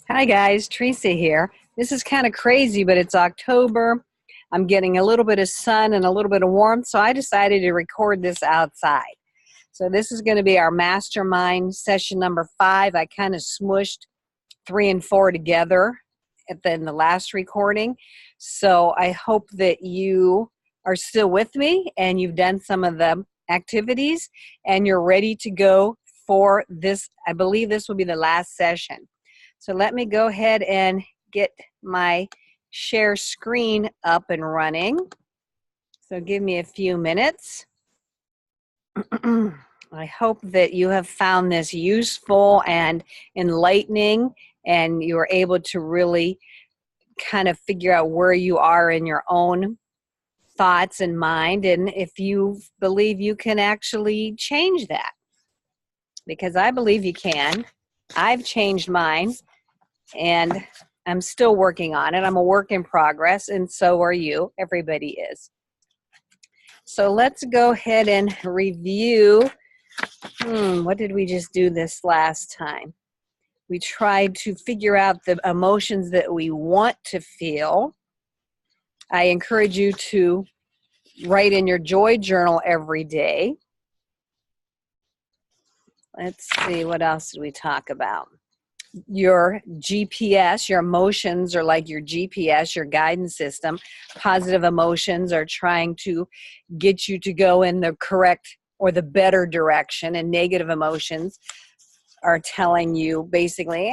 Hi guys, Teresa here. This is kind of crazy, but it's October. I'm getting a little bit of sun and a little bit of warmth, so I decided to record this outside. So this is going to be our mastermind session number 5. I kind of smushed 3 and 4 together in the last recording. So I hope that you are still with me and you've done some of the activities and you're ready to go for this. I believe this will be the last session. So let me go ahead and get my share screen up and running. So give me a few minutes. I hope that you have found this useful and enlightening and you are able to really kind of figure out where you are in your own thoughts and mind, and if you believe you can actually change that. Because I believe you can. I've changed mine. And I'm still working on it. I'm a work in progress, and so are you. Everybody is. So let's go ahead and review. What did we just do this last time? We tried to figure out the emotions that we want to feel. I encourage you to write in your joy journal every day. Let's see, what else did we talk about? Your GPS, your emotions are like your GPS, your guidance system. Positive emotions are trying to get you to go in the correct or the better direction, and negative emotions are telling you basically,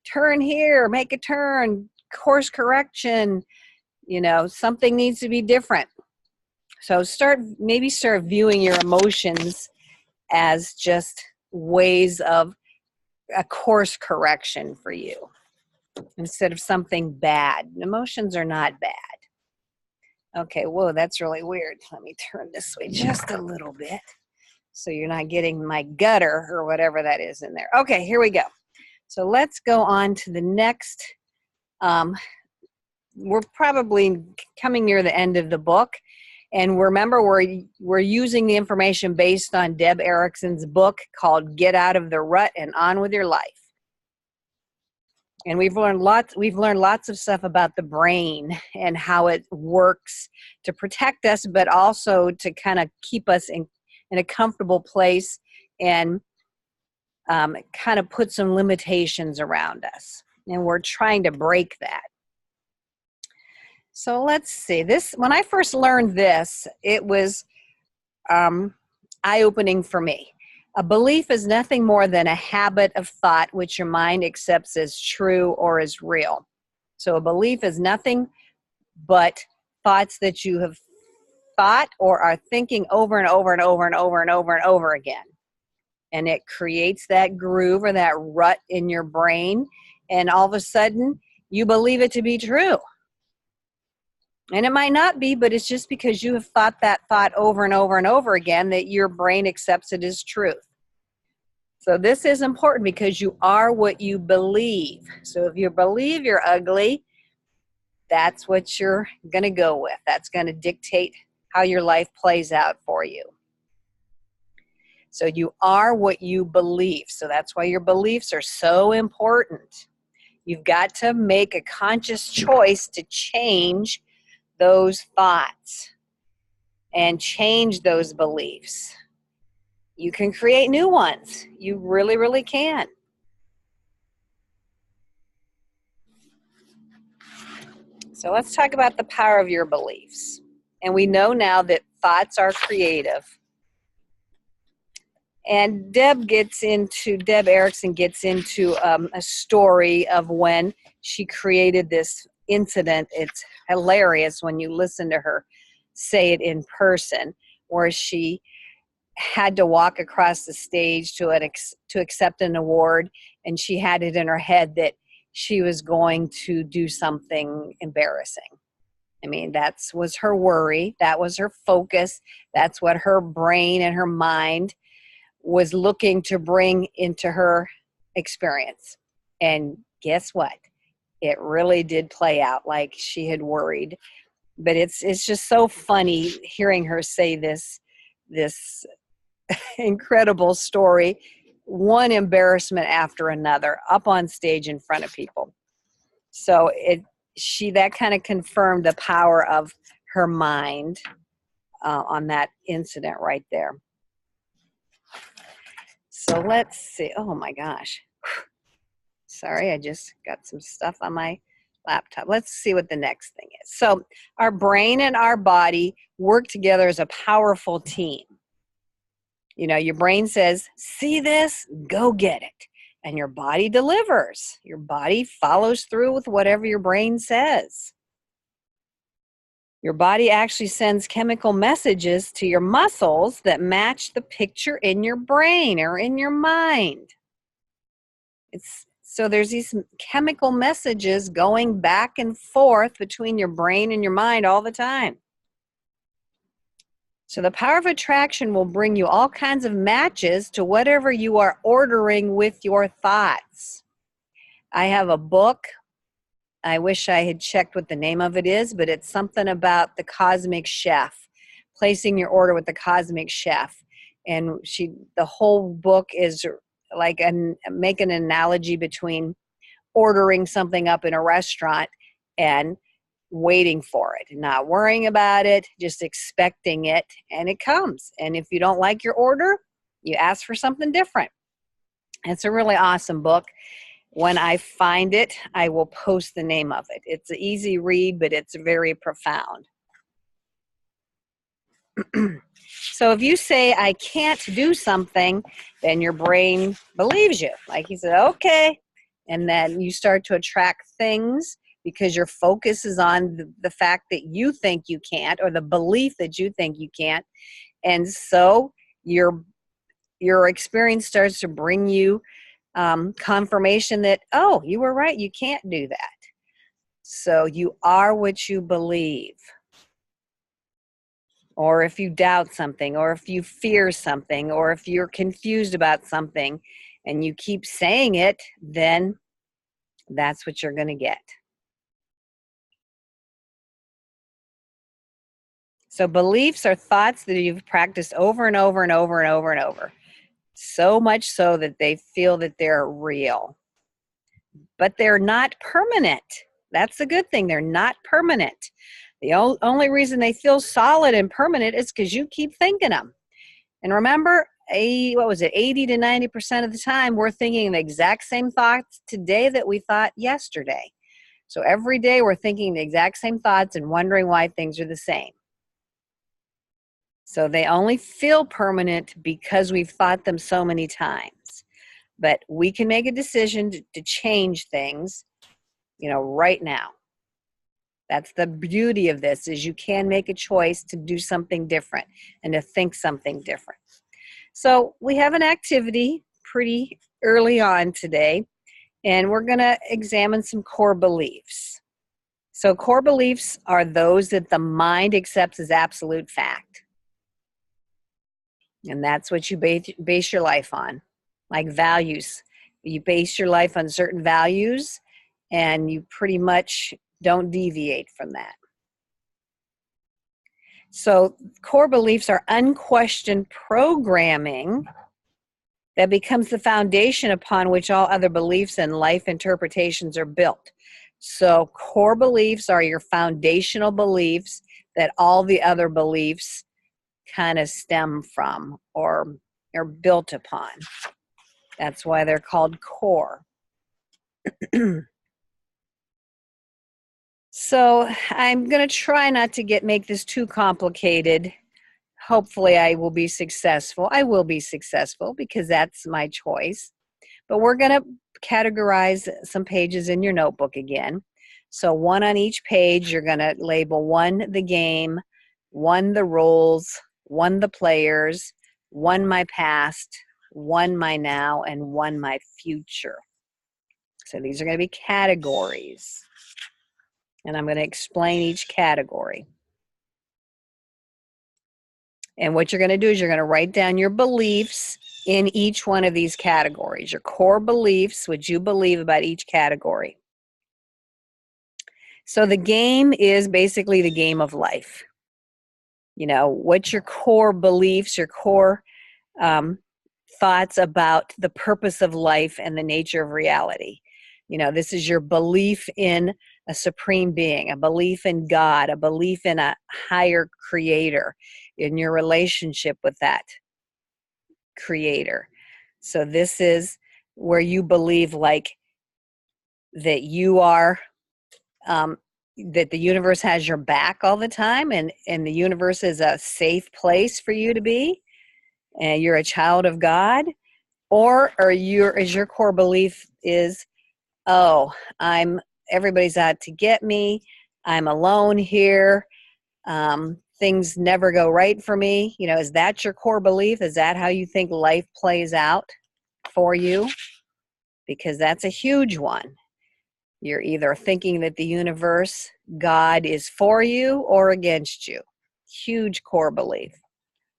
turn here, make a turn, course correction, something needs to be different. So maybe start viewing your emotions as just ways of a course correction for you instead of something bad. Emotions are not bad. Okay, whoa, that's really weird. Let me turn this way just a little bit so you're not getting my gutter or whatever that is in there. Okay, here we go. So let's go on to the next. We're probably coming near the end of the book. And remember, we're using the information based on Deb Erickson's book called Get Out of the Rut and On With Your Life. And we've learned lots of stuff about the brain and how it works to protect us, but also to kind of keep us in a comfortable place and kind of put some limitations around us. And we're trying to break that. So let's see, when I first learned this, it was eye-opening for me. A belief is nothing more than a habit of thought which your mind accepts as true or as real. So a belief is nothing but thoughts that you have thought or are thinking over and over and over and over and over and over again. And it creates that groove or that rut in your brain, and all of a sudden you believe it to be true. And it might not be, but it's just because you have thought that thought over and over and over again that your brain accepts it as truth. So this is important because you are what you believe. So if you believe you're ugly, that's what you're going to go with. That's going to dictate how your life plays out for you. So you are what you believe. So that's why your beliefs are so important. You've got to make a conscious choice to change those thoughts and change those beliefs. You can create new ones. You really, really can. So let's talk about the power of your beliefs. And we know now that thoughts are creative. And Deb Erickson gets into a story of when she created this incident. It's hilarious when you listen to her say it in person, where she had to walk across the stage to accept an award, and she had it in her head that she was going to do something embarrassing. I mean, that was her worry. That was her focus. That's what her brain and her mind was looking to bring into her experience. And guess what? It really did play out like she had worried. But it's just so funny hearing her say this incredible story one embarrassment after another up on stage in front of people. So that kind of confirmed the power of her mind on that incident right there. So let's see. Oh my gosh. Sorry, I just got some stuff on my laptop. Let's see what the next thing is. So our brain and our body work together as a powerful team. You know, your brain says, see this, go get it. And your body delivers. Your body follows through with whatever your brain says. Your body actually sends chemical messages to your muscles that match the picture in your brain or in your mind. So there's these chemical messages going back and forth between your brain and your mind all the time. So the power of attraction will bring you all kinds of matches to whatever you are ordering with your thoughts. I have a book. I wish I had checked what the name of it is, but it's something about the cosmic chef, placing your order with the cosmic chef. And the whole book is like make an analogy between ordering something up in a restaurant and waiting for it, not worrying about it, just expecting it, and it comes. And if you don't like your order, you ask for something different. It's a really awesome book. When I find it, I will post the name of it. It's an easy read, but it's very profound. So if you say, I can't do something, then your brain believes you. Like he said, okay. And then you start to attract things because your focus is on the fact that you think you can't, or the belief that you think you can't. And so your experience starts to bring you confirmation that, oh, you were right, you can't do that. So you are what you believe. Or if you doubt something, or if you fear something, or if you're confused about something and you keep saying it, then that's what you're going to get. So beliefs are thoughts that you've practiced over and over and over and over and over. So much so that they feel that they're real. But they're not permanent. That's the good thing. They're not permanent. The only reason they feel solid and permanent is because you keep thinking them. And remember, 80 to 90% of the time, we're thinking the exact same thoughts today that we thought yesterday. So every day we're thinking the exact same thoughts and wondering why things are the same. So they only feel permanent because we've thought them so many times. But we can make a decision to change things, right now. That's the beauty of this, is you can make a choice to do something different and to think something different. So we have an activity pretty early on today, and we're going to examine some core beliefs. So core beliefs are those that the mind accepts as absolute fact. And that's what you base your life on, like values. You base your life on certain values, and you pretty much don't deviate from that. So core beliefs are unquestioned programming that becomes the foundation upon which all other beliefs and life interpretations are built. So core beliefs are your foundational beliefs that all the other beliefs kind of stem from or are built upon. That's why they're called core. So I'm going to try not to make this too complicated. Hopefully I will be successful. I will be successful because that's my choice. But we're going to categorize some pages in your notebook again. So one on each page, you're going to label 1, the game, 1, the rules, 1, the players, 1, my past, 1, my now, and 1, my future. So these are going to be categories. And I'm going to explain each category. And what you're going to do is you're going to write down your beliefs in each one of these categories. Your core beliefs, what you believe about each category. So the game is basically the game of life. What's your core beliefs, your core thoughts about the purpose of life and the nature of reality. This is your belief in a supreme being, a belief in God, a belief in a higher creator, in your relationship with that creator. So this is where you believe like that you are, that the universe has your back all the time, and the universe is a safe place for you to be, and you're a child of God. Or is your core belief is, oh, everybody's out to get me, I'm alone here, things never go right for me. Is that your core belief? Is that how you think life plays out for you? Because that's a huge one. You're either thinking that the universe, God, is for you or against you. Huge core belief.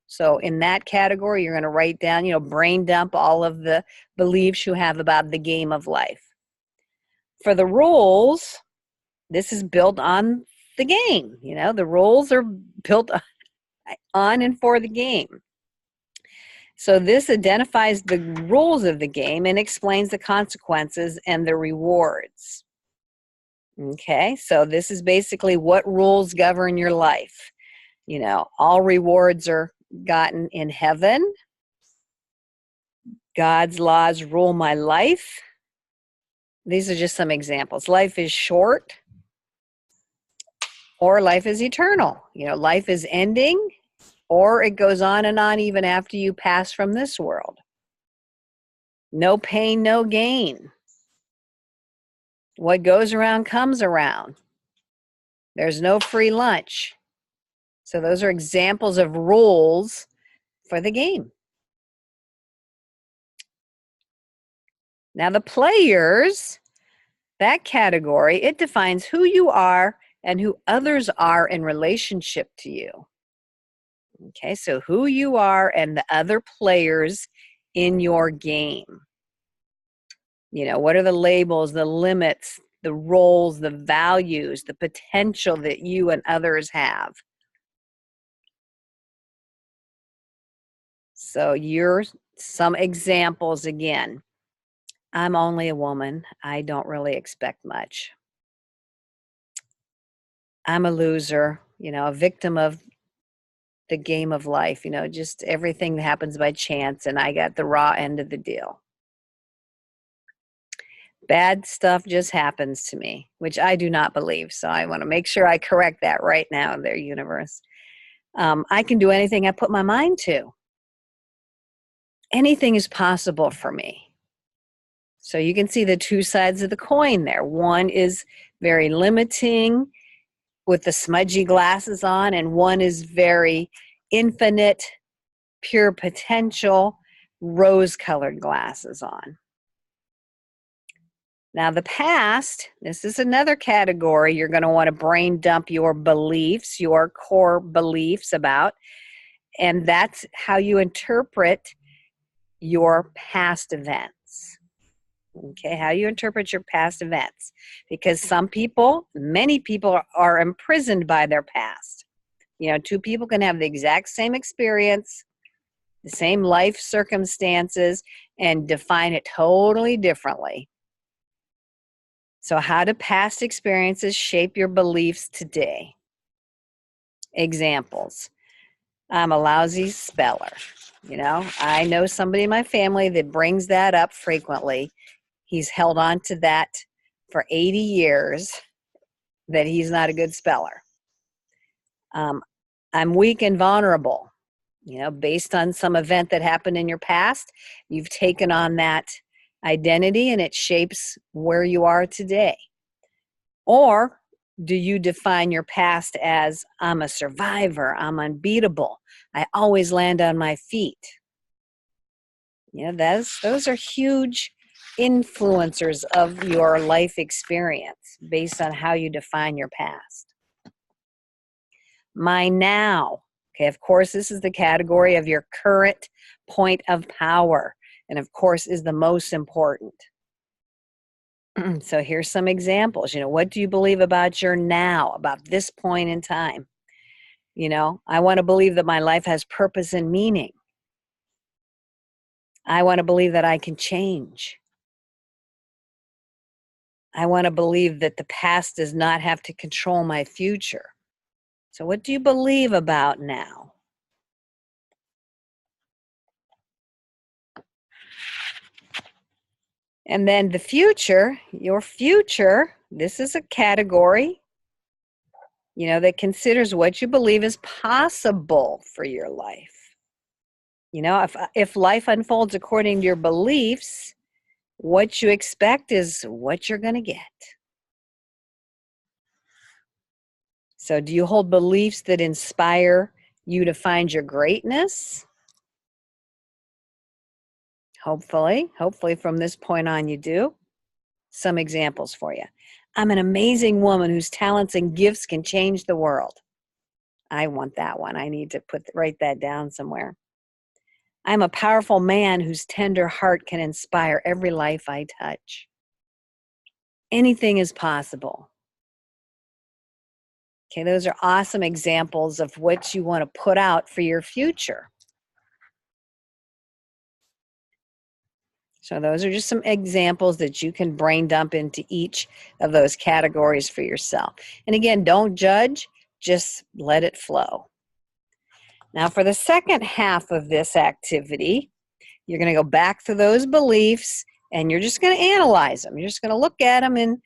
So in that category, you're going to write down, brain dump all of the beliefs you have about the game of life. For the rules, this is built on the game. The rules are built on and for the game. So this identifies the rules of the game and explains the consequences and the rewards. Okay, so this is basically what rules govern your life. All rewards are gotten in heaven. God's laws rule my life. These are just some examples. Life is short, or life is eternal. Life is ending, or it goes on and on even after you pass from this world. No pain, no gain. What goes around comes around. There's no free lunch. So those are examples of rules for the game. Now the players, that category, it defines who you are and who others are in relationship to you. Okay, so who you are and the other players in your game. What are the labels, the limits, the roles, the values, the potential that you and others have. So some examples again. I'm only a woman. I don't really expect much. I'm a loser, a victim of the game of life, just everything that happens by chance, and I got the raw end of the deal. Bad stuff just happens to me, which I do not believe. So I want to make sure I correct that right now, their universe. I can do anything I put my mind to. Anything is possible for me. So you can see the two sides of the coin there. One is very limiting with the smudgy glasses on, and one is very infinite, pure potential, rose-colored glasses on. Now the past, this is another category you're going to want to brain dump your beliefs, your core beliefs about, and that's how you interpret your past events. Okay, how you interpret your past events. Because many people are imprisoned by their past. Two people can have the exact same experience, the same life circumstances, and define it totally differently. So how do past experiences shape your beliefs today? Examples. I'm a lousy speller. I know somebody in my family that brings that up frequently. He's held on to that for 80 years, that he's not a good speller. I'm weak and vulnerable. Based on some event that happened in your past, you've taken on that identity and it shapes where you are today. Or do you define your past as, I'm a survivor, I'm unbeatable, I always land on my feet? Those are huge influencers of your life experience based on how you define your past. My now. Okay, of course, this is the category of your current point of power, and of course is the most important. So here's some examples. What do you believe about your now, about this point in time? I want to believe that my life has purpose and meaning. I want to believe that I can change. I want to believe that the past does not have to control my future. So what do you believe about now? And then the future, your future, this is a category, that considers what you believe is possible for your life. If life unfolds according to your beliefs, what you expect is what you're going to get. So do you hold beliefs that inspire you to find your greatness? Hopefully from this point on you do. Some examples for you. I'm an amazing woman whose talents and gifts can change the world. I want that one. I need to write that down somewhere. I'm a powerful man whose tender heart can inspire every life I touch. Anything is possible. Okay, those are awesome examples of what you want to put out for your future. So those are just some examples that you can brain dump into each of those categories for yourself. And again, don't judge, just let it flow. Now for the second half of this activity, you're going to go back to those beliefs and you're just going to analyze them. You're just going to look at them and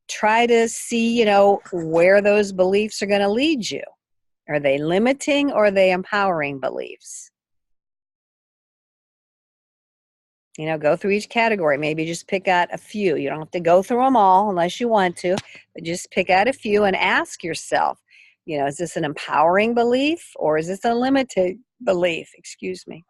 try to see, where those beliefs are going to lead you. Are they limiting or are they empowering beliefs? Go through each category. Maybe just pick out a few. You don't have to go through them all unless you want to, but just pick out a few and ask yourself, is this an empowering belief or is this a limited belief? Excuse me.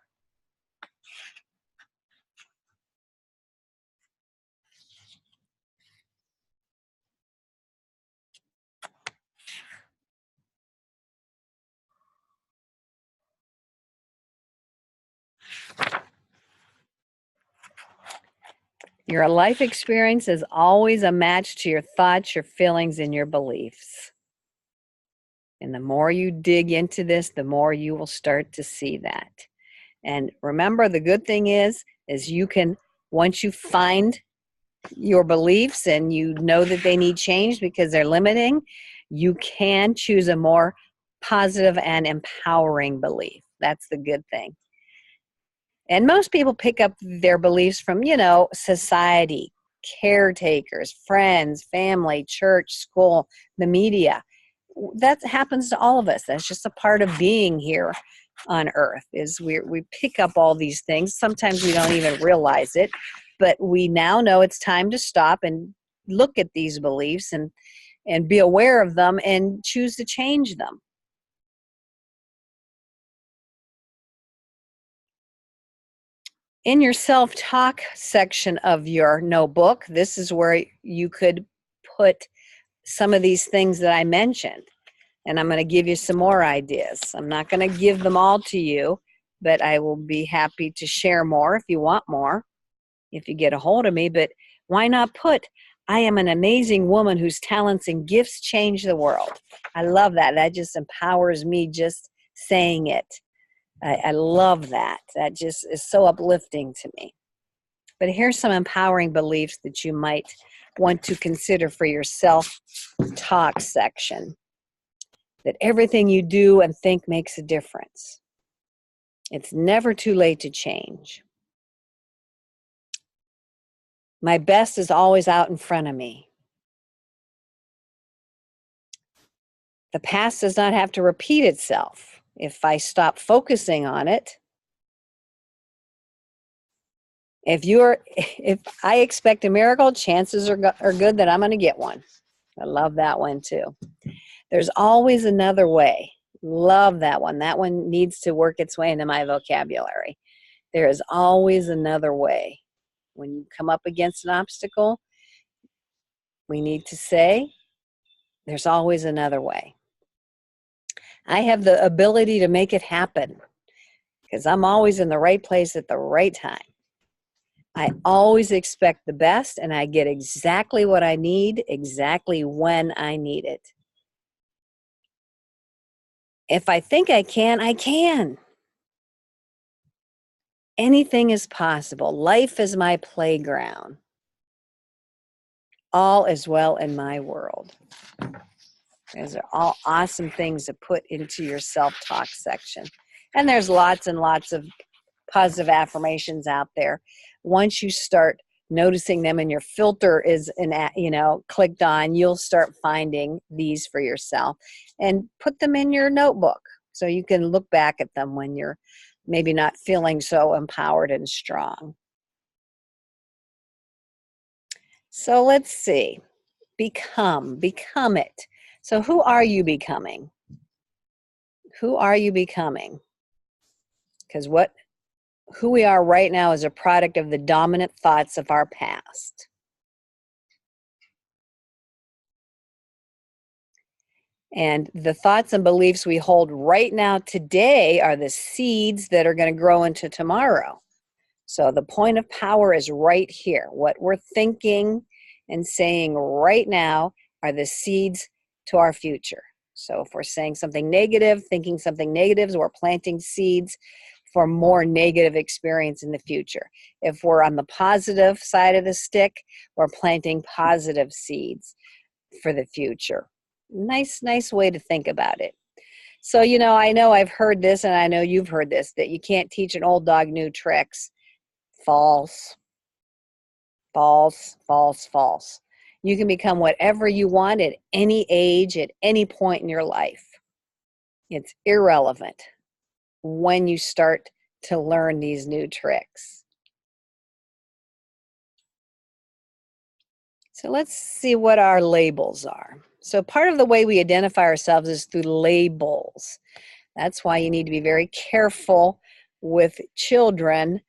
Your life experience is always a match to your thoughts, your feelings, and your beliefs. And the more you dig into this, the more you will start to see that. And remember, the good thing is you can, once you find your beliefs and you know that they need change because they're limiting, you can choose a more positive and empowering belief. That's the good thing. And most people pick up their beliefs from, society, caretakers, friends, family, church, school, the media. That happens to all of us. That's just a part of being here on earth, is we pick up all these things. Sometimes we don't even realize it, but we now know it's time to stop and look at these beliefs and be aware of them and choose to change them. In your self-talk section of your notebook, this is where you could put some of these things that I mentioned. And I'm going to give you some more ideas. I'm not going to give them all to you, but I will be happy to share more if you want more, if you get a hold of me. But why not put, I am an amazing woman whose talents and gifts change the world. I love that. That just empowers me just saying it. I love that. That just is so uplifting to me. But here's some empowering beliefs that you might want to consider for your self-talk section. That everything you do and think makes a difference. It's never too late to change. My best is always out in front of me. The past does not have to repeat itself. If I stop focusing on it, if I expect a miracle, chances are good that I'm going to get one. I love that one too. There's always another way. Love that one. That one needs to work its way into my vocabulary. There is always another way. When you come up against an obstacle, we need to say, there's always another way. I have the ability to make it happen because I'm always in the right place at the right time. I always expect the best and I get exactly what I need, exactly when I need it. If I think I can, I can. Anything is possible. Life is my playground. All is well in my world. Those are all awesome things to put into your self-talk section. And there's lots and lots of positive affirmations out there. Once you start noticing them and your filter is clicked on, you'll start finding these for yourself and put them in your notebook so you can look back at them when you're maybe not feeling so empowered and strong. So let's see. Become it. So who are you becoming? Who are you becoming? Because who we are right now is a product of the dominant thoughts of our past. And the thoughts and beliefs we hold right now today are the seeds that are going to grow into tomorrow. So the point of power is right here. What we're thinking and saying right now are the seeds to our future. So if we're saying something negative, thinking something negative, we're planting seeds for more negative experience in the future. If we're on the positive side of the stick, we're planting positive seeds for the future. Nice way to think about it. So, I know I've heard this, and I know you've heard this, that you can't teach an old dog new tricks. False. False, false, false. You can become whatever you want at any age, at any point in your life. It's irrelevant when you start to learn these new tricks. So let's see what our labels are. So part of the way we identify ourselves is through labels. That's why you need to be very careful with children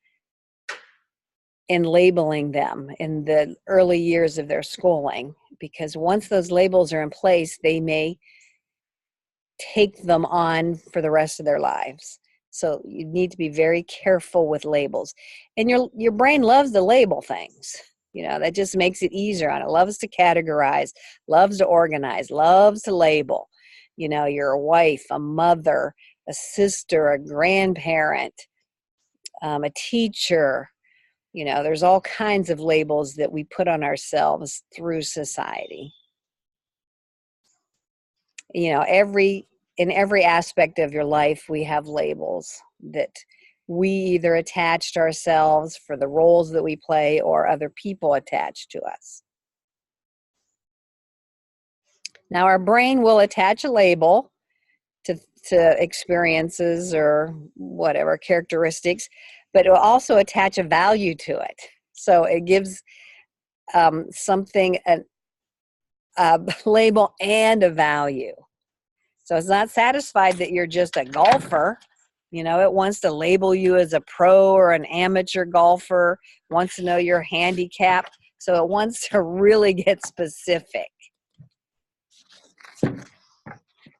in labeling them in the early years of their schooling, because once those labels are in place, they may take them on for the rest of their lives. So you need to be very careful with labels. And your brain loves to label things. That just makes it easier on it. Loves to categorize, loves to organize, loves to label. You're a wife, a mother, a sister, a grandparent, a teacher. There's all kinds of labels that we put on ourselves through society. In every aspect of your life, we have labels that we either attached ourselves for the roles that we play or other people attach to us. Now, our brain will attach a label to experiences or whatever characteristics, but it will also attach a value to it. So it gives something a label and a value. So it's not satisfied that you're just a golfer. It wants to label you as a pro or an amateur golfer, wants to know your handicap. So it wants to really get specific.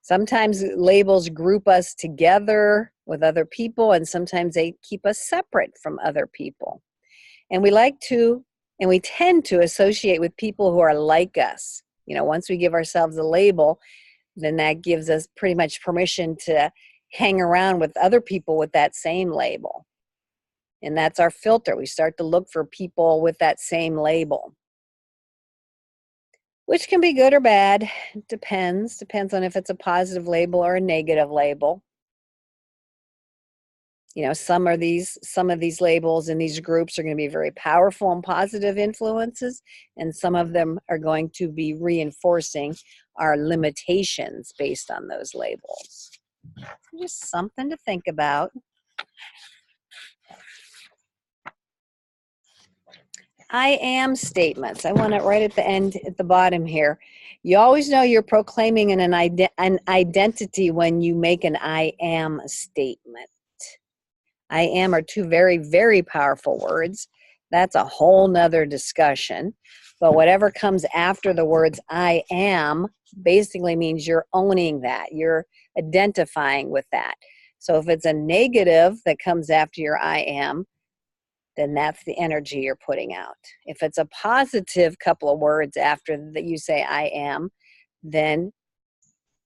Sometimes labels group us together with other people, and sometimes they keep us separate from other people. And we tend to associate with people who are like us. Once we give ourselves a label, then that gives us pretty much permission to hang around with other people with that same label. And that's our filter. We start to look for people with that same label, which can be good or bad. It depends on if it's a positive label or a negative label. Some of these labels in these groups are going to be very powerful and positive influences, and some of them are going to be reinforcing our limitations based on those labels. Just something to think about. I am statements. I want it right at the end, at the bottom here. You always know you're proclaiming an identity when you make an I am statement. I am are two very, very powerful words. That's a whole nother discussion. But whatever comes after the words I am basically means you're owning that. You're identifying with that. So if it's a negative that comes after your I am, then that's the energy you're putting out. If it's a positive couple of words after that you say I am, then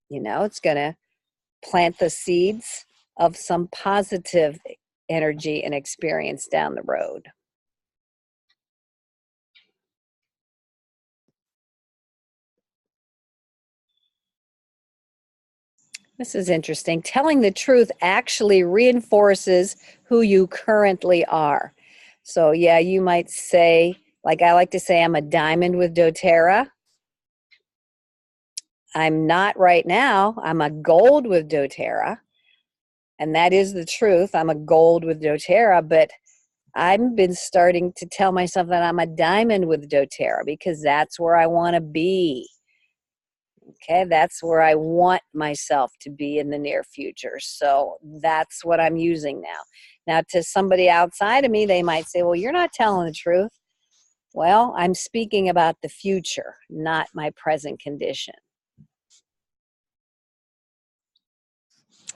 it's going to plant the seeds of some positive energy and experience down the road. This is interesting. Telling the truth actually reinforces who you currently are. So, yeah, you might say, like I like to say, I'm a diamond with doTERRA. I'm not right now. I'm a gold with doTERRA. And that is the truth. I'm a gold with doTERRA, but I've been starting to tell myself that I'm a diamond with doTERRA because that's where I want to be. Okay, that's where I want myself to be in the near future. So that's what I'm using now. Now, to somebody outside of me, they might say, well, you're not telling the truth. Well, I'm speaking about the future, not my present condition.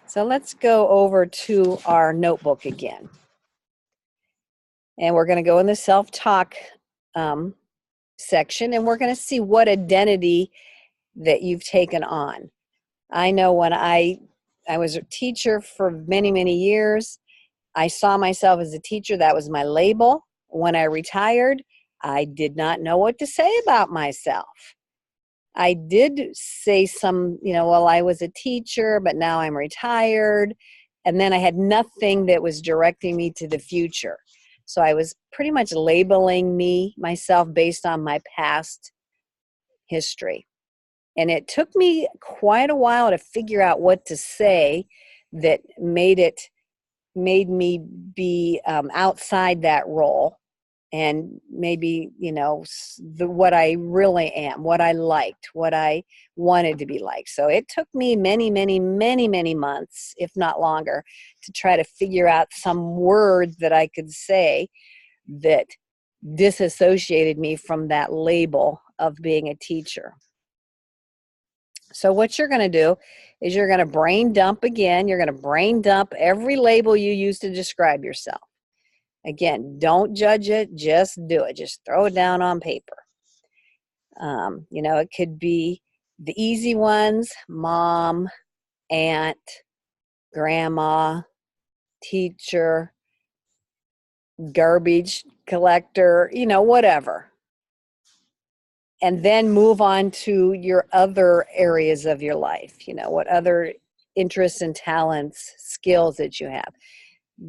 So let's go over to our notebook again. And we're going to go in the self-talk section, and we're going to see what identity that you've taken on. I know when I was a teacher for many, many years, I saw myself as a teacher. That was my label. When I retired, I did not know what to say about myself. I did say some, well, I was a teacher, but now I'm retired. And then I had nothing that was directing me to the future. So I was pretty much labeling myself based on my past history. And it took me quite a while to figure out what to say that made me be outside that role and maybe, what I really am, what I liked, what I wanted to be like. So it took me many, many, many, many months, if not longer, to try to figure out some words that I could say that disassociated me from that label of being a teacher. So what you're going to do is you're going to brain dump again. You're going to brain dump every label you use to describe yourself. Again, don't judge it. Just do it. Just throw it down on paper. It could be the easy ones: mom, aunt, grandma, teacher, garbage collector, whatever. And then move on to your other areas of your life. What other interests and talents, skills that you have.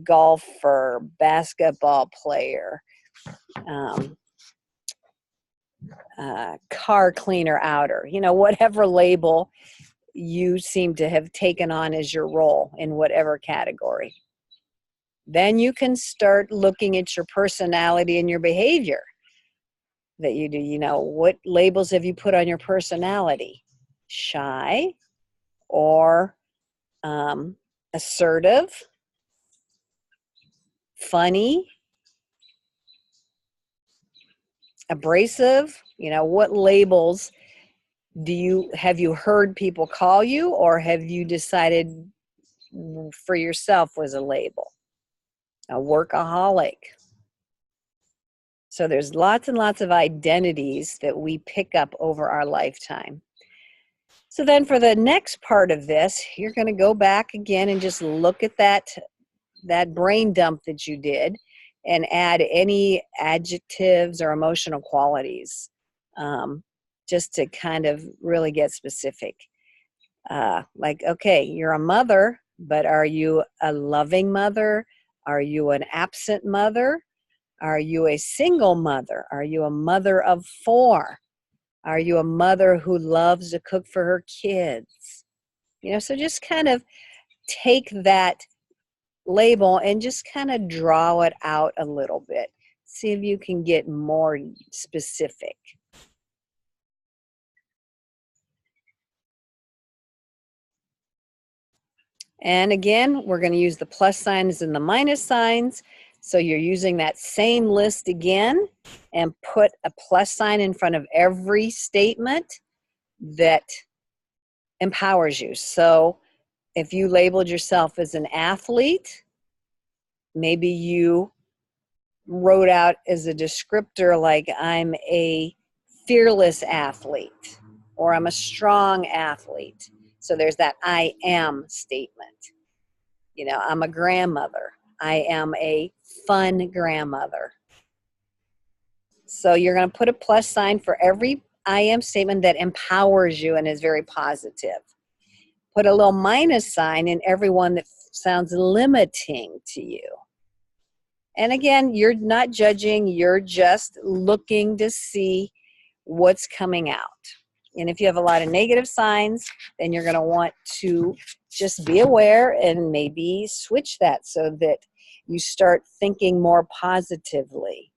Golfer, basketball player, car cleaner outer, whatever label you seem to have taken on as your role in whatever category. Then you can start looking at your personality and your behavior that you do. What labels have you put on your personality? Shy or assertive, funny, abrasive? What labels have you heard people call you, or have you decided for yourself was a label? A workaholic. So there's lots and lots of identities that we pick up over our lifetime. So then for the next part of this, you're going to go back again and just look at that brain dump that you did and add any adjectives or emotional qualities, just to kind of really get specific. Like, okay, you're a mother, but are you a loving mother? Are you an absent mother? Are you a single mother? Are you a mother of 4? Are you a mother who loves to cook for her kids? So just kind of take that label and just kind of draw it out a little bit. See if you can get more specific. And again, we're going to use the plus signs and the minus signs. So you're using that same list again and put a plus sign in front of every statement that empowers you. So if you labeled yourself as an athlete, maybe you wrote out as a descriptor like, I'm a fearless athlete, or I'm a strong athlete. So there's that I am statement. I'm a grandmother. I am a fun grandmother. So you're going to put a plus sign for every I am statement that empowers you and is very positive. Put a little minus sign in every one that sounds limiting to you. And again, you're not judging, you're just looking to see what's coming out. And if you have a lot of negative signs, then you're going to want to just be aware and maybe switch that so that you start thinking more positively.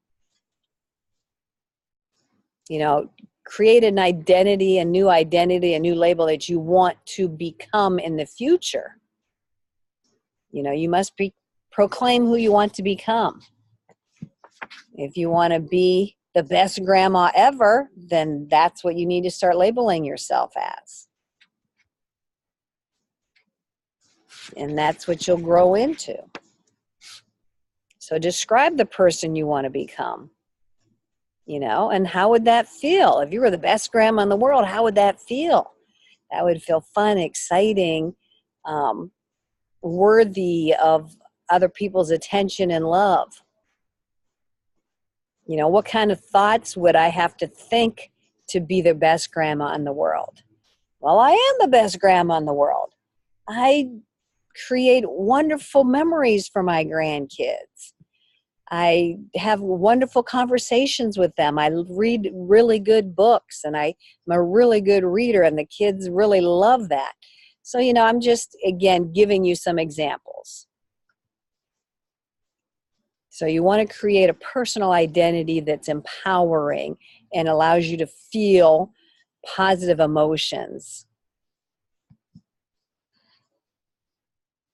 You know, create an identity, a new label that you want to become in the future. You know, you must proclaim who you want to become. If you want to be the best grandma ever, then that's what you need to start labeling yourself as. And that's what you'll grow into. So describe the person you want to become. You know, and how would that feel? If you were the best grandma in the world, how would that feel? That would feel fun, exciting, worthy of other people's attention and love. You know, what kind of thoughts would I have to think to be the best grandma in the world? Well, I am the best grandma in the world. I create wonderful memories for my grandkids. I have wonderful conversations with them. I read really good books, and I'm a really good reader, and the kids really love that. So, you know, I'm just, again, giving you some examples. So you want to create a personal identity that's empowering and allows you to feel positive emotions.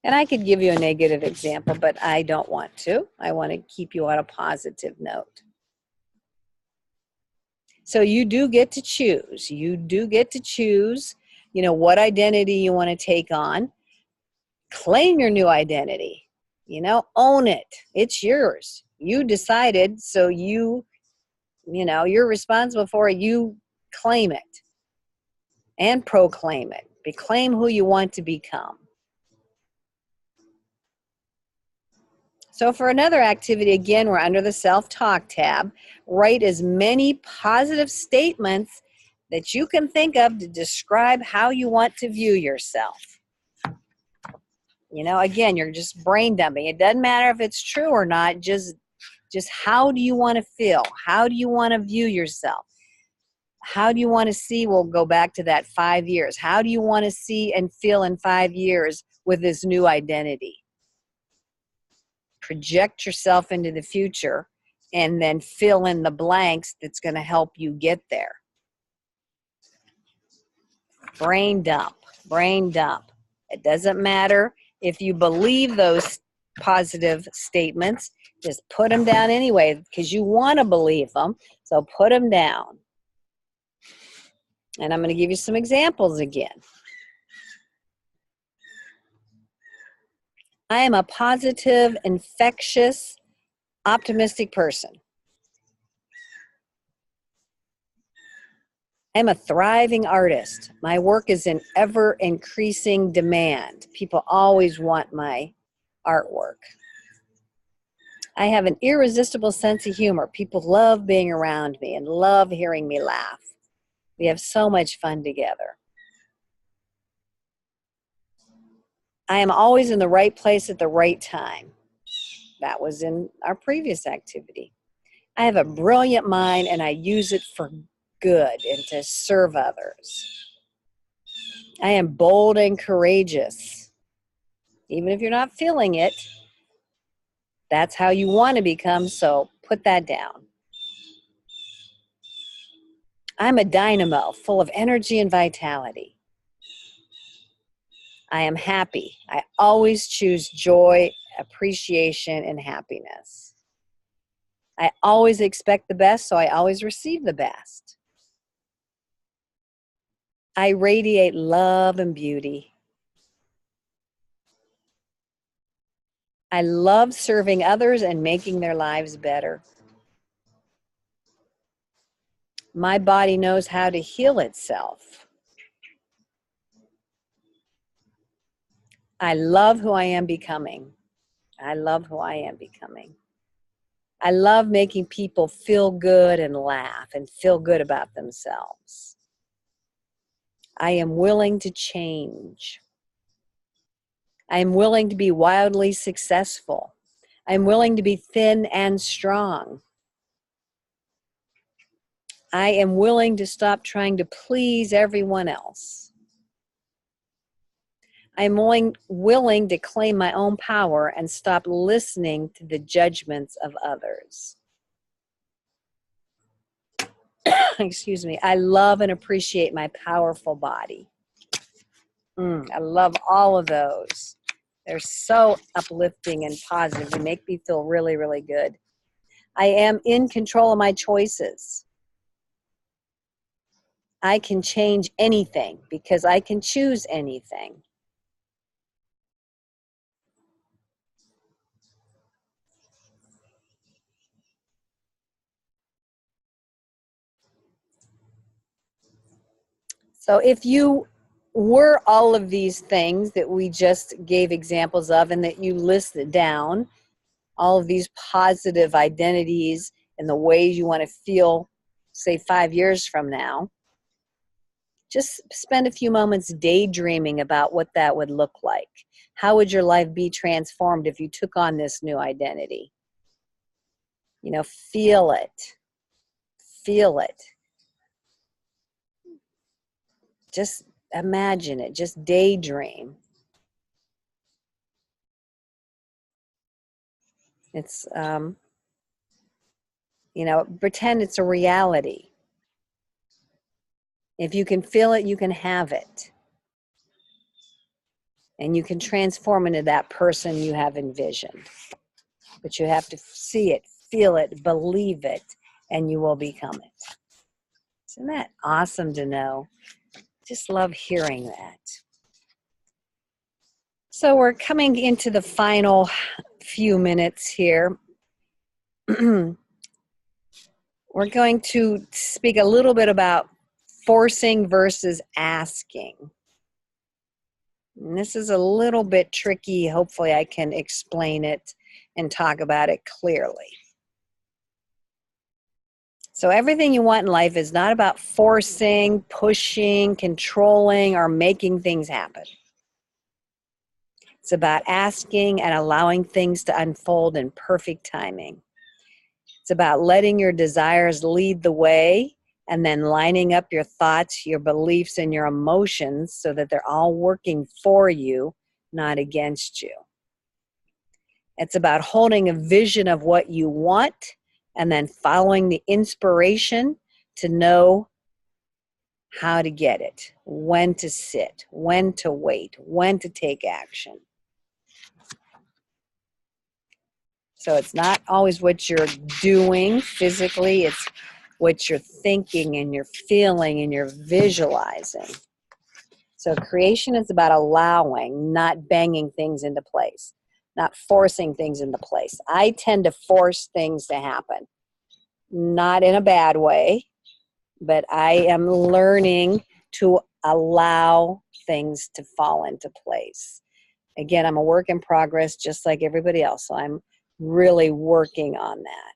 And I could give you a negative example, but I don't want to. I want to keep you on a positive note. So you do get to choose. You do get to choose, you know, what identity you want to take on. Claim your new identity. You know, own it. It's yours. You decided, so you know, you're responsible for it. You claim it and proclaim it. Claim who you want to become. So for another activity, again, we're under the self-talk tab. Write as many positive statements that you can think of to describe how you want to view yourself. You know, again, you're just brain dumping. It doesn't matter if it's true or not. Just how do you want to feel? How do you want to view yourself? How do you want to see? We'll go back to that 5 years. How do you want to see and feel in 5 years with this new identity? Project yourself into the future and then fill in the blanks that's going to help you get there. Brain dump, brain dump. It doesn't matter if you believe those positive statements, just put them down anyway because you want to believe them, so put them down. And I'm going to give you some examples again. I am a positive, infectious, optimistic person. I'm a thriving artist. My work is in ever-increasing demand. People always want my artwork. I have an irresistible sense of humor. People love being around me and love hearing me laugh. We have so much fun together. I am always in the right place at the right time. That was in our previous activity. I have a brilliant mind and I use it for good and to serve others. I am bold and courageous. Even if you're not feeling it, that's how you want to become, so put that down. I'm a dynamo, full of energy and vitality. I am happy. I always choose joy, appreciation, and happiness. I always expect the best, so I always receive the best. I radiate love and beauty. I love serving others and making their lives better. My body knows how to heal itself. I love who I am becoming. I love who I am becoming. I love making people feel good and laugh and feel good about themselves. I am willing to change. I am willing to be wildly successful. I am willing to be thin and strong. I am willing to stop trying to please everyone else. I am willing to claim my own power and stop listening to the judgments of others. Excuse me. I love and appreciate my powerful body. I love all of those. They're so uplifting and positive. They make me feel really, really good. I am in control of my choices. I can change anything because I can choose anything. So if you were all of these things that we just gave examples of and that you listed down, all of these positive identities and the ways you want to feel, say 5 years from now, just spend a few moments daydreaming about what that would look like. How would your life be transformed if you took on this new identity? You know, feel it. Feel it. Just imagine it. Just daydream. It's, you know, pretend it's a reality. If you can feel it, you can have it. And you can transform into that person you have envisioned. But you have to see it, feel it, believe it, and you will become it. Isn't that awesome to know? Just love hearing that. So we're coming into the final few minutes here. We're going to speak a little bit about forcing versus asking. And this is a little bit tricky. Hopefully I can explain it and talk about it clearly. So everything you want in life is not about forcing, pushing, controlling, or making things happen. It's about asking and allowing things to unfold in perfect timing. It's about letting your desires lead the way and then lining up your thoughts, your beliefs, and your emotions so that they're all working for you, not against you. It's about holding a vision of what you want and then following the inspiration to know how to get it, when to sit, when to wait, when to take action. So it's not always what you're doing physically, it's what you're thinking and you're feeling and you're visualizing. So creation is about allowing, not banging things into place, not forcing things into place. I tend to force things to happen, not in a bad way, but I am learning to allow things to fall into place. Again, I'm a work in progress just like everybody else, so I'm really working on that.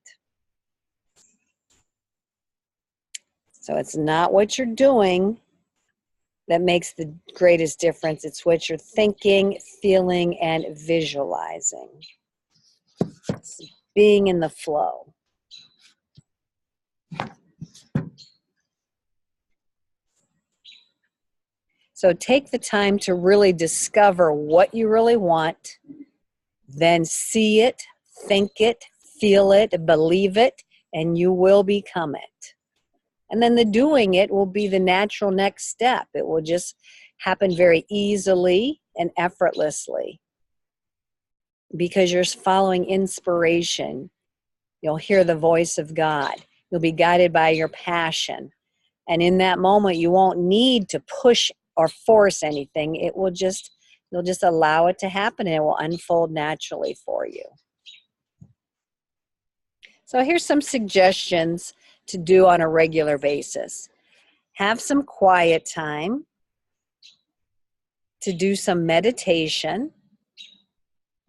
So it's not what you're doing that makes the greatest difference. It's what you're thinking, feeling, and visualizing. It's being in the flow. So take the time to really discover what you really want, then see it, think it, feel it, believe it, and you will become it. And then the doing it will be the natural next step. It will just happen very easily and effortlessly because you're following inspiration. You'll hear the voice of God. You'll be guided by your passion. And in that moment, you won't need to push or force anything. You'll just allow it to happen and it will unfold naturally for you. So here's some suggestions to do on a regular basis. Have some quiet time, to do some meditation.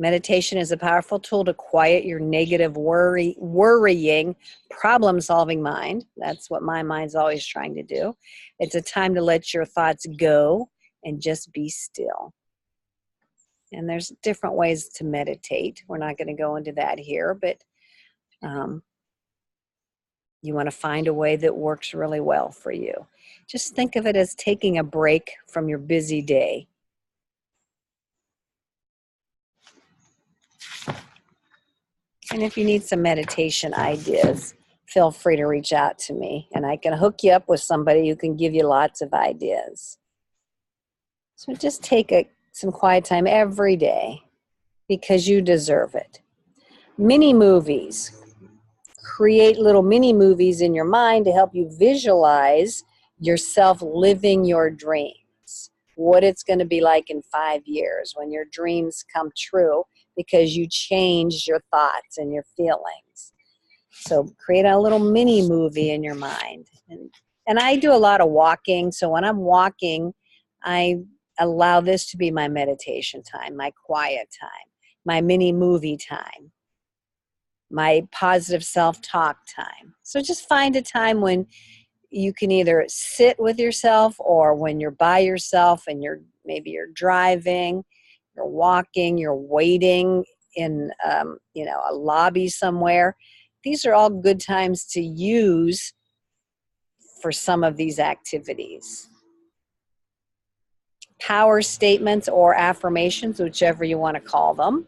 Meditation is a powerful tool to quiet your negative worrying, problem-solving mind. That's what my mind's always trying to do. It's a time to let your thoughts go and just be still. And there's different ways to meditate. We're not going to go into that here, but you want to find a way that works really well for you. Just think of it as taking a break from your busy day. And if you need some meditation ideas, feel free to reach out to me, and I can hook you up with somebody who can give you lots of ideas. So just take some quiet time every day because you deserve it. Mini movies. Create little mini movies in your mind to help you visualize yourself living your dreams. What it's going to be like in 5 years when your dreams come true because you changed your thoughts and your feelings. So create a little mini movie in your mind. And I do a lot of walking. So when I'm walking, I allow this to be my meditation time, my quiet time, my mini movie time, my positive self-talk time. So just find a time when you can either sit with yourself or when you're by yourself and maybe you're driving, you're walking, you're waiting in a lobby somewhere. These are all good times to use for some of these activities. Power statements or affirmations, whichever you want to call them.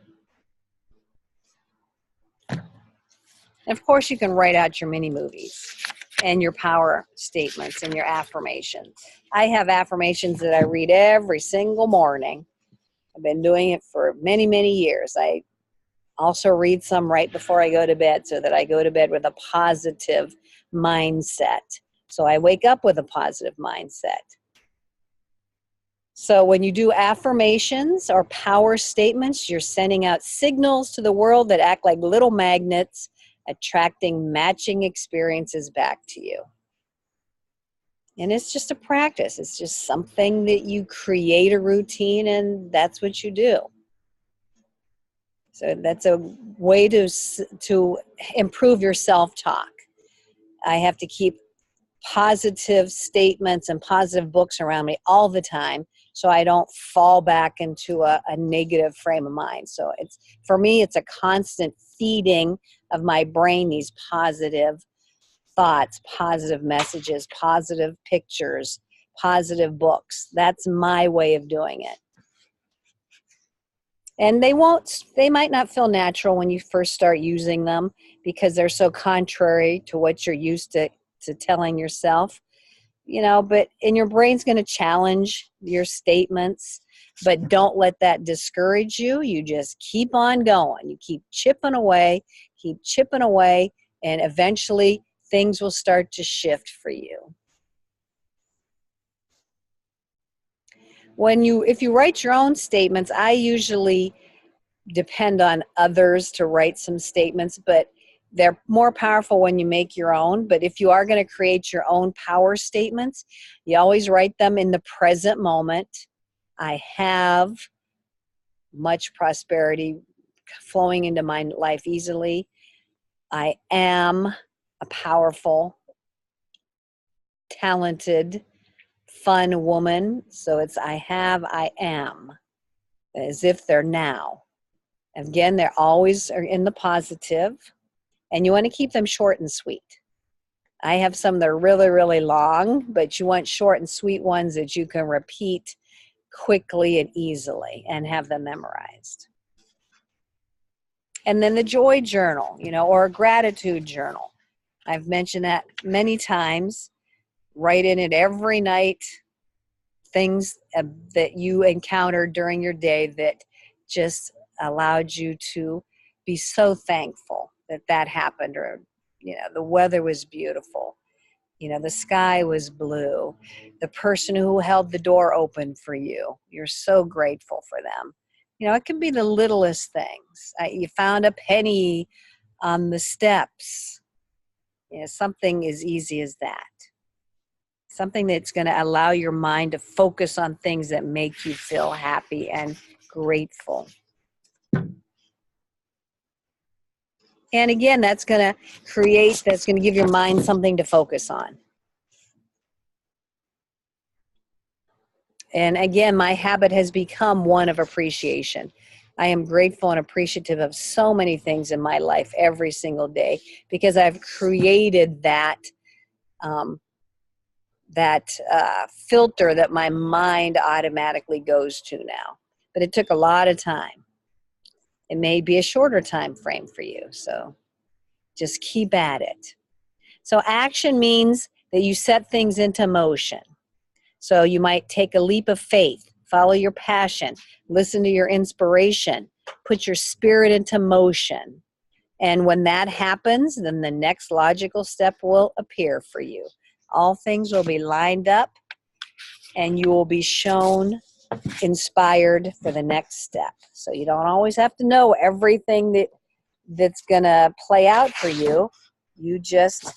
And of course, you can write out your mini movies and your power statements and your affirmations. I have affirmations that I read every single morning. I've been doing it for many, many years. I also read some right before I go to bed so that I go to bed with a positive mindset. So I wake up with a positive mindset. So when you do affirmations or power statements, you're sending out signals to the world that act like little magnets, attracting matching experiences back to you. And it's just a practice. It's just something that you create a routine and that's what you do. So that's a way to improve your self-talk. I have to keep positive statements and positive books around me all the time so I don't fall back into a negative frame of mind. So for me, it's a constant feeding of my brain these positive thoughts, positive messages, positive pictures, positive books. That's my way of doing it. And they might not feel natural when you first start using them because they're so contrary to what you're used to telling yourself, but your brain's going to challenge your statements, but don't let that discourage you. You just keep on going. You keep chipping away, and eventually things will start to shift for you. If you write your own statements, I usually depend on others to write some statements, but they're more powerful when you make your own. But if you are going to create your own power statements, you always write them in the present moment. I have much prosperity flowing into my life easily. I am a powerful, talented, fun woman. So it's I am, as if they're now. Again, they're always in the positive. And you want to keep them short and sweet. I have some that are really, really long, but you want short and sweet ones that you can repeat quickly and easily and have them memorized. And then the joy journal, or a gratitude journal. I've mentioned that many times. Write in it every night things that you encountered during your day that just allowed you to be so thankful that happened, or the weather was beautiful, the sky was blue, the person who held the door open for you, you're so grateful for them. It can be the littlest things. You found a penny on the steps, something as easy as that, something that's going to allow your mind to focus on things that make you feel happy and grateful. And again, that's going to give your mind something to focus on. And again, my habit has become one of appreciation. I am grateful and appreciative of so many things in my life every single day because I've created that filter that my mind automatically goes to now. But it took a lot of time. It may be a shorter time frame for you, so just keep at it. So action means that you set things into motion. So you might take a leap of faith, follow your passion, listen to your inspiration, put your spirit into motion. And when that happens, then the next logical step will appear for you. All things will be lined up and you will be shown inspired for the next step. So you don't always have to know everything that's going to play out for you. You just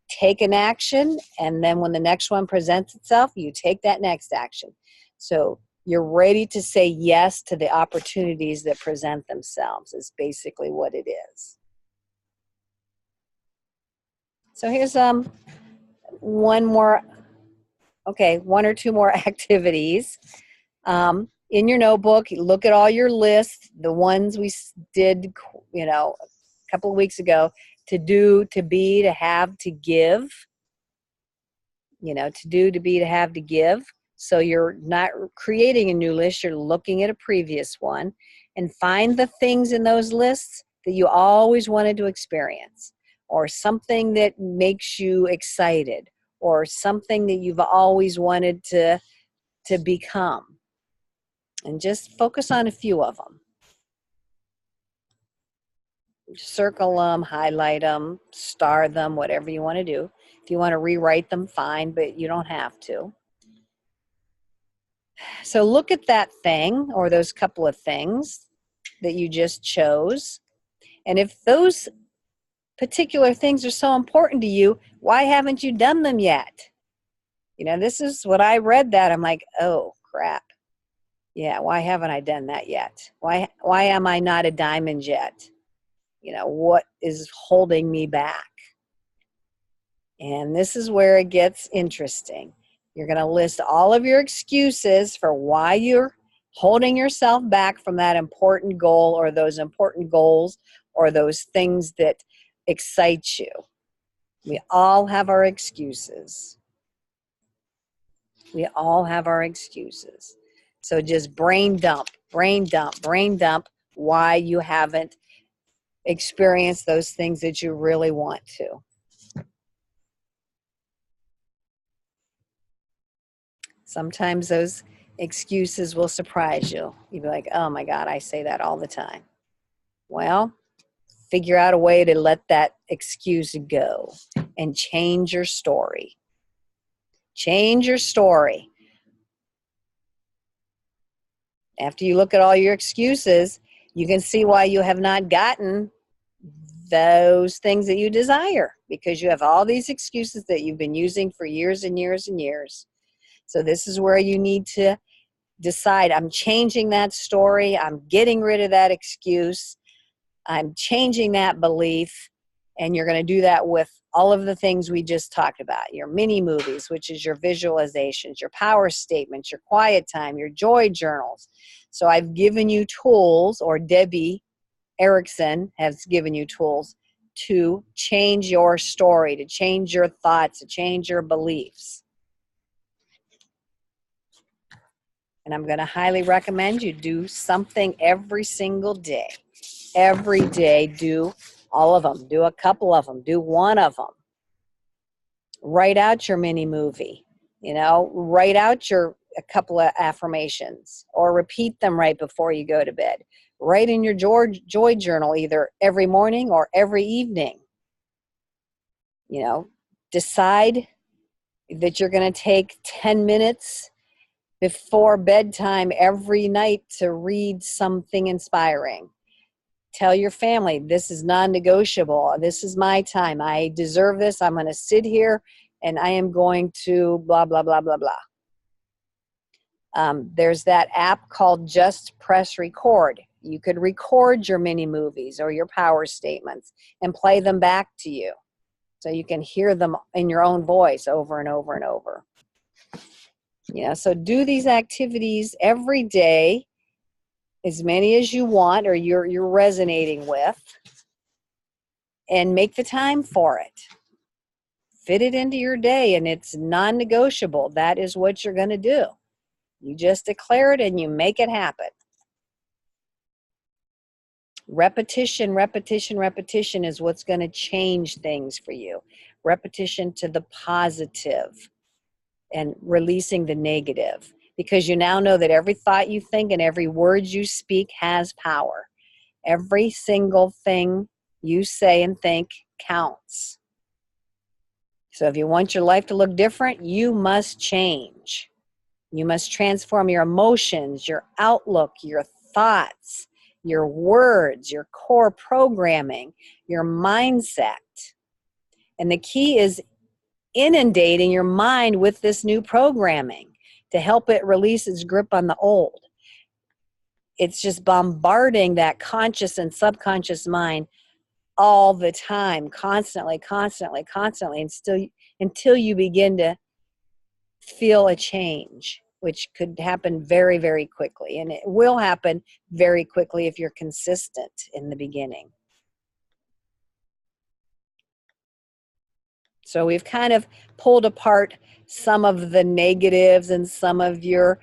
take an action, and then when the next one presents itself, you take that next action. So you're ready to say yes to the opportunities that present themselves is basically what it is. So here's one or two more activities. In your notebook, look at all your lists, the ones we did, a couple of weeks ago, to do, to be, to have, to give. To do, to be, to have, to give. So you're not creating a new list, you're looking at a previous one, and find the things in those lists that you always wanted to experience, or something that makes you excited, or something that you've always wanted to become. And just focus on a few of them. Circle them, highlight them, star them, whatever you want to do. If you want to rewrite them, fine, but you don't have to. So look at that thing or those couple of things that you just chose. And if those particular things are so important to you, why haven't you done them yet? This is what I read that. I'm like, oh, crap. Yeah, why haven't I done that yet? Why am I not a diamond yet? What is holding me back? And this is where it gets interesting. You're going to list all of your excuses for why you're holding yourself back from that important goal or those important goals or those things that excite you. We all have our excuses. We all have our excuses. So just brain dump why you haven't experienced those things that you really want to. Sometimes those excuses will surprise you. You'll be like, oh my God, I say that all the time. Well, figure out a way to let that excuse go and change your story. Change your story. After you look at all your excuses, you can see why you have not gotten those things that you desire, because you have all these excuses that you've been using for years and years and years. So this is where you need to decide, I'm changing that story, I'm getting rid of that excuse, I'm changing that belief, and you're going to do that with all of the things we just talked about. Your mini movies, which is your visualizations, your power statements, your quiet time, your joy journals. So I've given you tools, or Debbie Erickson has given you tools to change your story, to change your thoughts, to change your beliefs. And I'm going to highly recommend you do something every single day. Every day, do all of them. Do a couple of them. Do one of them. Write out your mini movie. Write out a couple of affirmations, or repeat them right before you go to bed. Write in your joy journal either every morning or every evening. Decide that you're going to take 10 minutes before bedtime every night to read something inspiring. Tell your family, this is non-negotiable. This is my time. I deserve this. I'm going to sit here and I am going to blah, blah, blah, blah, blah. There's that app called Just Press Record. You could record your mini movies or your power statements and play them back to you so you can hear them in your own voice over and over and over. So do these activities every day, as many as you want or you're resonating with, and make the time for it. Fit it into your day, and it's non-negotiable. That is what you're going to do. You just declare it and you make it happen. Repetition, repetition, repetition is what's going to change things for you. Repetition to the positive and releasing the negative, because you now know that every thought you think and every word you speak has power. Every single thing you say and think counts. So if you want your life to look different, you must change. You must transform your emotions, your outlook, your thoughts, your words, your core programming, your mindset. And the key is inundating your mind with this new programming to help it release its grip on the old. It's just bombarding that conscious and subconscious mind all the time, constantly, constantly, constantly, and still until you begin to feel a change, which could happen very, very quickly. And it will happen very quickly if you're consistent in the beginning. So we've kind of pulled apart some of the negatives and some of your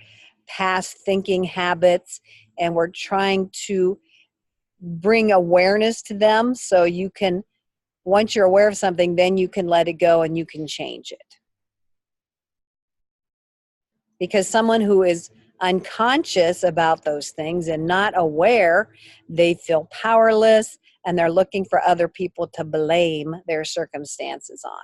past thinking habits, and we're trying to bring awareness to them so you can, once you're aware of something, then you can let it go and you can change it. Because someone who is unconscious about those things and not aware, they feel powerless and they're looking for other people to blame their circumstances on.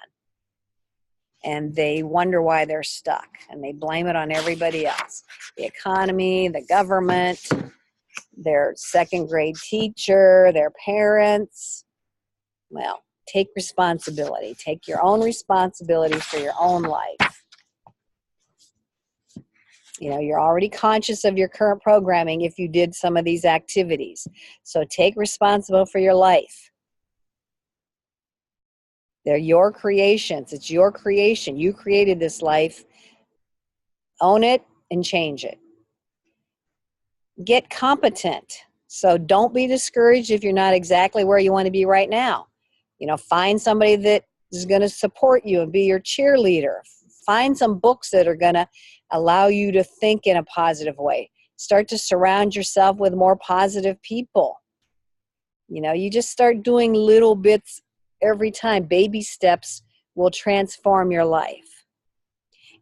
And they wonder why they're stuck and they blame it on everybody else. The economy, the government, their second grade teacher, their parents. Well, take responsibility. Take your own responsibility for your own life. You're already conscious of your current programming if you did some of these activities. So take responsibility for your life. They're your creations. It's your creation. You created this life. Own it and change it. Get competent. So don't be discouraged if you're not exactly where you want to be right now. Find somebody that is going to support you and be your cheerleader. Find some books that are going to allow you to think in a positive way. Start to surround yourself with more positive people. You just start doing little bits every time. Baby steps will transform your life.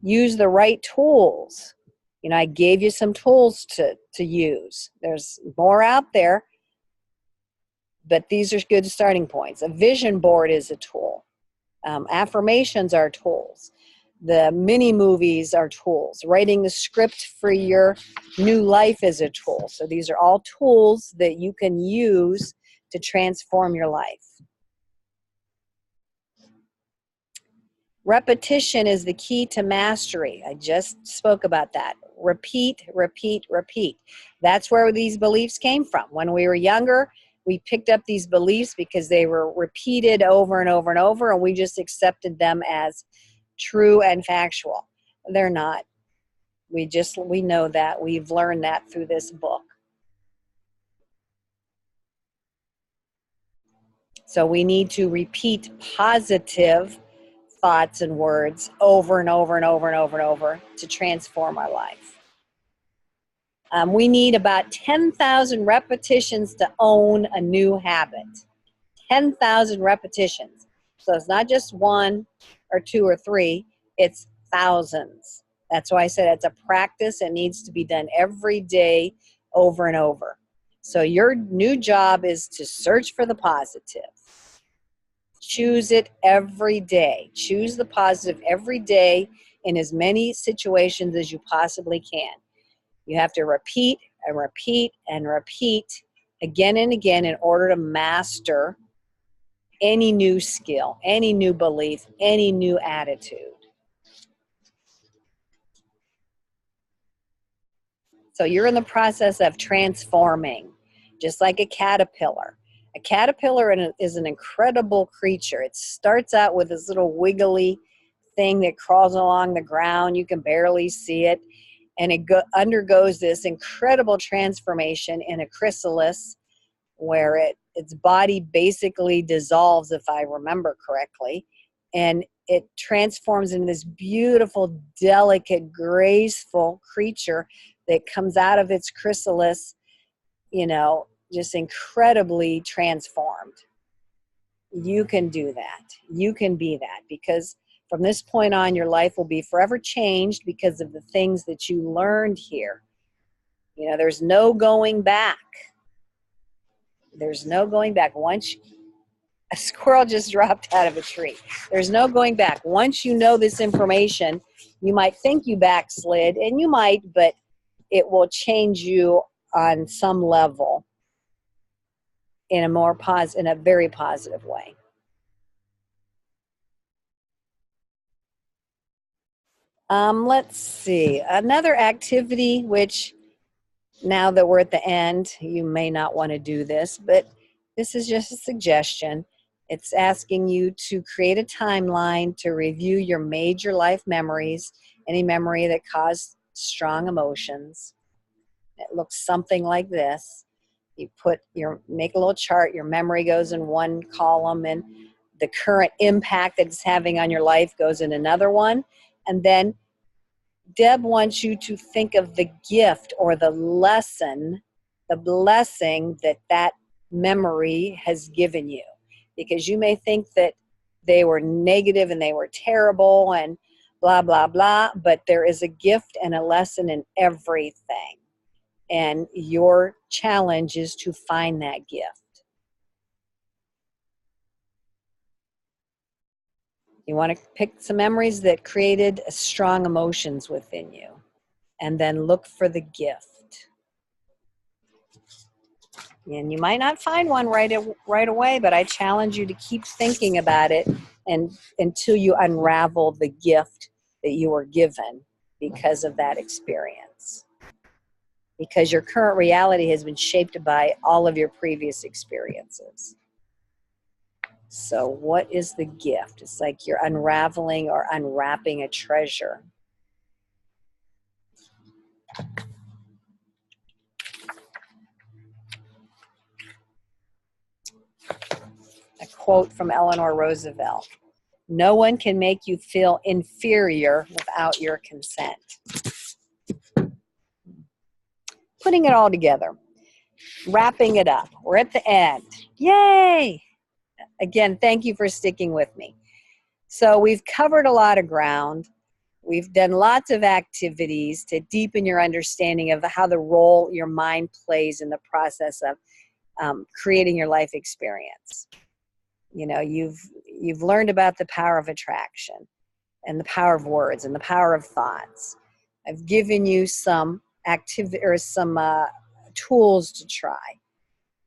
Use the right tools. I gave you some tools to use. There's more out there, but these are good starting points. A vision board is a tool. Affirmations are tools. The mini movies are tools. Writing the script for your new life is a tool. So these are all tools that you can use to transform your life. Repetition is the key to mastery. I just spoke about that. Repeat, repeat, repeat. That's where these beliefs came from. When we were younger, we picked up these beliefs because they were repeated over and over and over, and we just accepted them as true and factual. They're not. We know that. We've learned that through this book. So we need to repeat positive thoughts and words over and over and over and over and over to transform our life. We need about 10,000 repetitions to own a new habit. 10,000 repetitions. So it's not just one or two or three, it's thousands. That's why I said it's a practice. It needs to be done every day over and over. So your new job is to search for the positive. Choose it every day. Choose the positive every day in as many situations as you possibly can. You have to repeat and repeat and repeat again and again in order to master any new skill, any new belief, any new attitude. So you're in the process of transforming. just like a caterpillar. A caterpillar is an incredible creature. It starts out with this little wiggly thing that crawls along the ground. You can barely see it. And it undergoes this incredible transformation in a chrysalis where its body basically dissolves, if I remember correctly. And it transforms into this beautiful, delicate, graceful creature that comes out of its chrysalis, just incredibly transformed. You can do that. You can be that, because from this point on, your life will be forever changed because of the things that you learned here. There's no going back. There's no going back. Once a squirrel just dropped out of a tree. There's no going back. Once you know this information, you might think you backslid, and you might, but it will change you on some level in a very positive way. Let's see. Another activity, which now that we're at the end, you may not want to do this, but this is just a suggestion. It's asking you to create a timeline to review your major life memories, any memory that caused strong emotions. It looks something like this. You make a little chart. Your memory goes in one column, and the current impact that it's having on your life goes in another one. And then Deb wants you to think of the gift or the lesson, the blessing that memory has given you. Because you may think that they were negative and they were terrible and blah, blah, blah, but there is a gift and a lesson in everything. And your challenge is to find that gift. You want to pick some memories that created strong emotions within you, and then look for the gift. And you might not find one right away, but I challenge you to keep thinking about it until you unravel the gift that you were given because of that experience. Because your current reality has been shaped by all of your previous experiences. So what is the gift? It's like you're unraveling or unwrapping a treasure. A quote from Eleanor Roosevelt: "No one can make you feel inferior without your consent." Putting it all together, wrapping it up. We're at the end. Yay! Again, thank you for sticking with me. So we've covered a lot of ground. We've done lots of activities to deepen your understanding of how the role your mind plays in the process of creating your life experience. You've learned about the power of attraction and the power of words and the power of thoughts. I've given you some activity or some tools to try.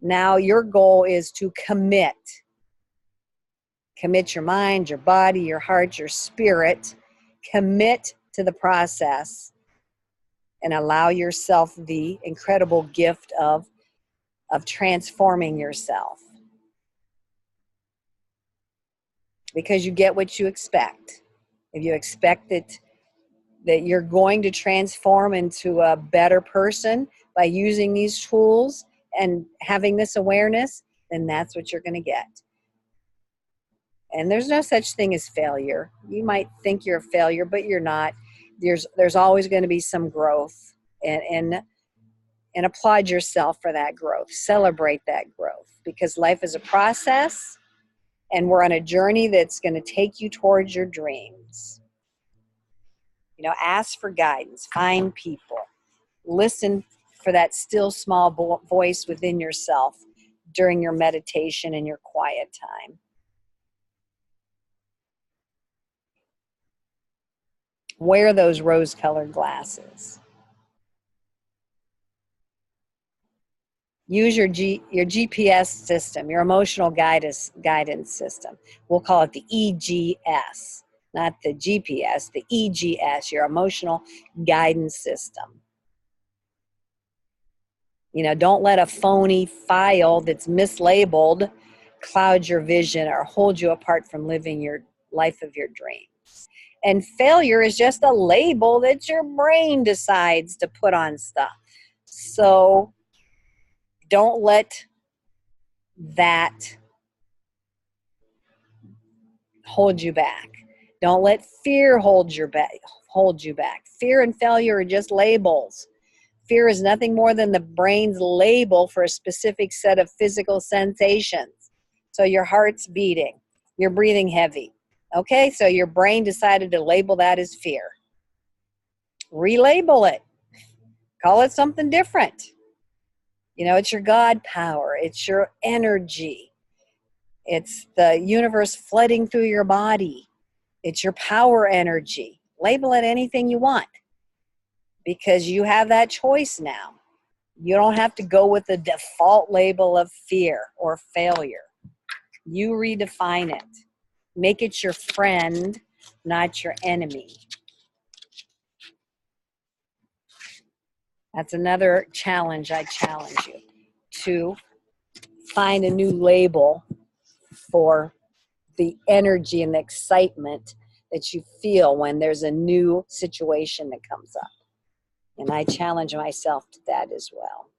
Now your goal is to commit your mind, your body, your heart, your spirit. Commit to the process and allow yourself the incredible gift of transforming yourself. Because you get what you expect. If you expect that you're going to transform into a better person by using these tools and having this awareness, then that's what you're going to get. And there's no such thing as failure. You might think you're a failure, but you're not. There's always going to be some growth, and applaud yourself for that growth. Celebrate that growth, because life is a process, and we're on a journey that's going to take you towards your dreams. Ask for guidance, find people, listen for that still small voice within yourself during your meditation and your quiet time. Wear those rose-colored glasses. Use your GPS system, your emotional guidance system. We'll call it the EGS, not the GPS, the EGS, your emotional guidance system. Don't let a phony file that's mislabeled cloud your vision or hold you apart from living your life of your dreams. And failure is just a label that your brain decides to put on stuff. So don't let that hold you back. Don't let fear hold you back. Fear and failure are just labels. Fear is nothing more than the brain's label for a specific set of physical sensations. So your heart's beating, you're breathing heavy. Okay, so your brain decided to label that as fear. Relabel it. Call it something different. It's your God power. It's your energy. It's the universe flooding through your body. It's your power energy. Label it anything you want because you have that choice now. You don't have to go with the default label of fear or failure. You redefine it. Make it your friend, not your enemy. That's another challenge. I challenge you to find a new label for the energy and the excitement that you feel when there's a new situation that comes up. And I challenge myself to that as well.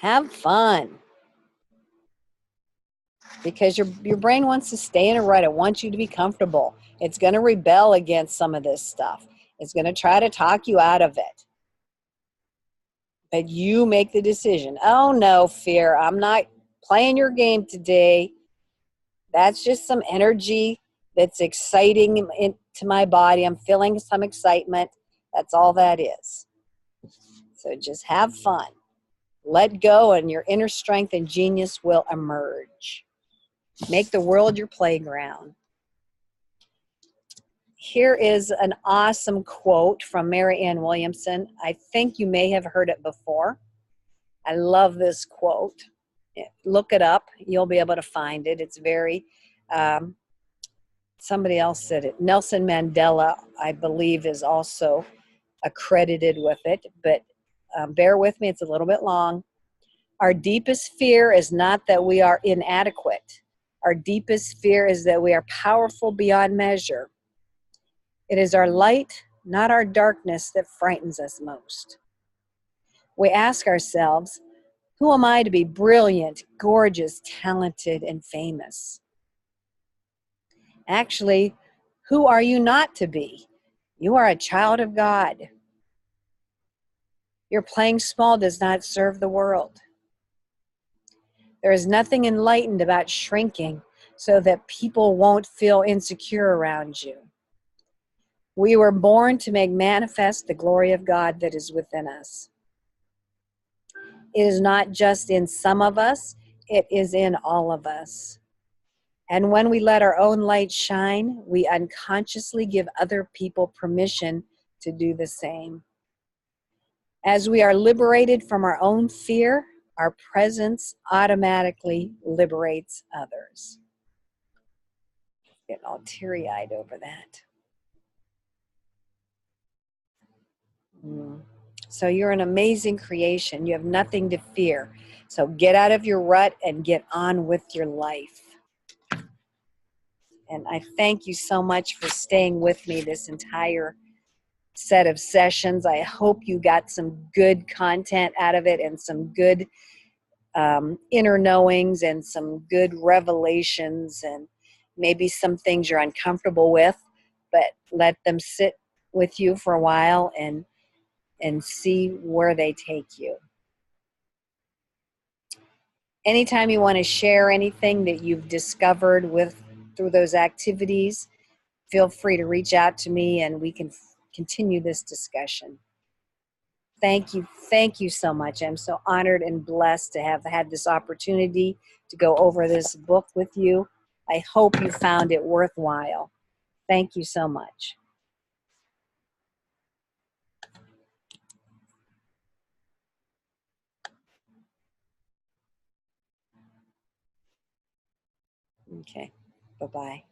Have fun. Because your brain wants to stay in a rut. It wants you to be comfortable. It's going to rebel against some of this stuff. It's going to try to talk you out of it. But you make the decision. Oh no, fear. I'm not playing your game today. That's just some energy that's exciting into my body. I'm feeling some excitement. That's all that is. So just have fun. Let go and your inner strength and genius will emerge. Make the world your playground. Here is an awesome quote from Marianne Williamson. I think you may have heard it before. I love this quote. Look it up. You'll be able to find it. It's very, somebody else said it. Nelson Mandela, I believe, is also accredited with it. But bear with me. It's a little bit long. Our deepest fear is not that we are inadequate. Our deepest fear is that we are powerful beyond measure. It is our light, not our darkness, that frightens us most. We ask ourselves, who am I to be brilliant, gorgeous, talented, and famous? Actually, who are you not to be? You are a child of God. Your playing small does not serve the world. There is nothing enlightened about shrinking so that people won't feel insecure around you. We were born to make manifest the glory of God that is within us. It is not just in some of us, it is in all of us. And when we let our own light shine, we unconsciously give other people permission to do the same. As we are liberated from our own fear, our presence automatically liberates others. Getting all teary-eyed over that. So you're an amazing creation. You have nothing to fear. So get out of your rut and get on with your life. And I thank you so much for staying with me this entire set of sessions. I hope you got some good content out of it and some good inner knowings and some good revelations and maybe some things you're uncomfortable with, but let them sit with you for a while and see where they take you. Anytime you want to share anything that you've discovered through those activities, feel free to reach out to me and we can continue this discussion. Thank you so much. I'm so honored and blessed to have had this opportunity to go over this book with you. I hope you found it worthwhile. Thank you so much. Okay, bye-bye.